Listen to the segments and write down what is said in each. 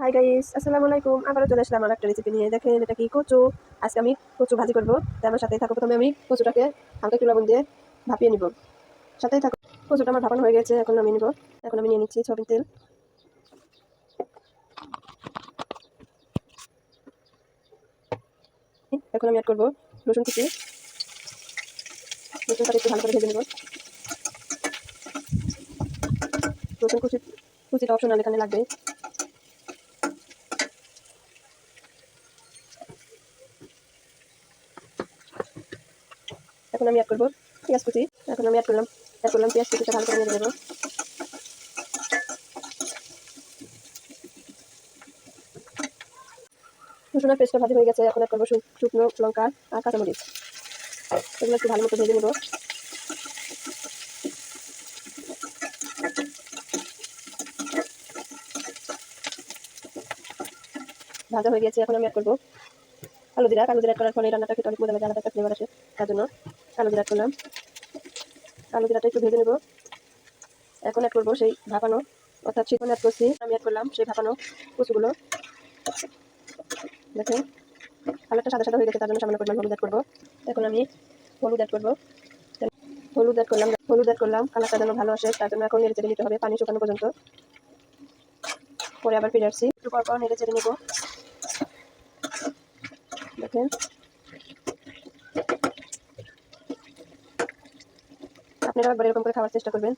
Hi guys, আসসালামু আলাইকুম। আবারও চলে আসলাম আমার একটা রেসিপি নিয়ে। দেখেন এটা কি কচু। আজকে আমি কচু ভাজি করবো, তাই আমার সাথেই থাকো। প্রথমে আমি কচুটাকে হালকা একটু লবণ দিয়ে ভাপিয়ে নিব। সাথেই থাকো। কচুটা আমার ভাপানো হয়ে গেছে, এখন নামিয়ে নিব। এখন আমি নিয়ে নিচ্ছি সয়াবিন তেল। এখন আমি অ্যাড করবো রসুন কুচি। রসুনটাকে একটু ভালো করে ভেজে নেব। রসুন কুচিটা অপশনাল, এখানে লাগবে। এখন আমি অ্যাড করবো পেঁয়াজ কুচি। এখন আমি অ্যাড করলাম পেঁয়াজ কুচিটা ভালো করে নেড়ে দেবো। রসুনের পেস্টটা ভাজি হয়ে গেছে, এখন অ্যাড করবো শুকনো লঙ্কা আর কাঁচামরিচ। এগুলো একটু ভালো মতো ভেজে নেব। ভাজা হয়ে গেছে, এখন আমি অ্যাড করবো কালো জিরা অ্যাড করার ফলে রান্নাটা খেতে অনেক মজা লাগে, আলাদা একটা ফ্লেভার আসে। তার জন্য কালো জিরা অ্যাড করলাম। কালো জিরাটা একটু ভেজে নেব। এখন অ্যাড করবো সেই ভাপানো, অর্থাৎ চিকন অ্যাড করছি। আমি অ্যাড করলাম সেই ভাপানো কচুগুলো। দেখেন কালারটা সাদা সাদা হয়ে গেছে, তার জন্য সামান্য পরিমাণ হলুদ অ্যাড করবো। এখন আমি হলুদ অ্যাড করবো। হলুদ অ্যাড করলাম কালারটা যেন ভালো আসে, তার জন্য এখন নেড়ে চেড়ে নিতে হবে পানি শুকানো পর্যন্ত। পরে আবার ফিরে আসছি, একটু পর নেড়ে চেড়ে নেবো। দেখেন আপনারা একবার এরকম করে খাওয়ার চেষ্টা করবেন,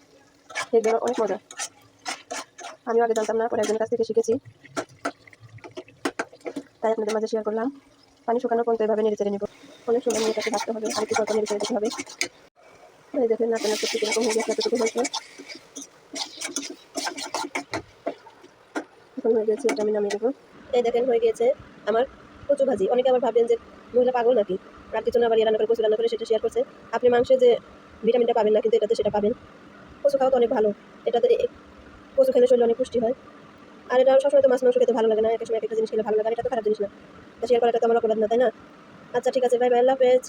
দেখবেন অনেক মজা। আমিও আগে জানতাম না, পরে একজনের কাছ থেকে শিখেছি, তাই আপনাদের মাঝে শেয়ার করলাম। পানি শুকানো পর্যন্ত এভাবে নেড়ে চেড়ে নেব। অনেক সুন্দর নিয়ে এটাকে ভাজতে হবে, আর একটু পর নেড়ে চেড়ে দিতে হবে। এই দেখেন নাচা নাচতে কিরকম হয়ে গেছে, এতটুকু হয়েছে। এখন হয়ে গেছে, এটা আমি নামিয়ে দেবো। এই দেখেন হয়ে গিয়েছে আমার কচু ভাজি। অনেকে আবার ভাবেন যে মহিলা পাগল নাকি, আর কিছু না বাড়িয়ে রান্না করে কচু রান্না করে সেটা শেয়ার করছে। আপনি মাংসে যে ভিটামিনটা পাবেন না, কিন্তু এটাতে সেটা পাবেন। কচু খাওয়া তো অনেক ভালো, এটাতে কচু খেলে শরীরে অনেক পুষ্টি হয়। আর এটা সবসময় তো মাছ মাংস খেতে ভালো লাগে না, একটা সময় একটা জিনিস খেলে ভালো লাগে, আর এটা তো খারাপ জিনিস না। তা শেয়ার করাটা তো আমার অপরাধ না, তাই না? আচ্ছা ঠিক আছে, বাই বাই, আল্লাহ হাফেজ।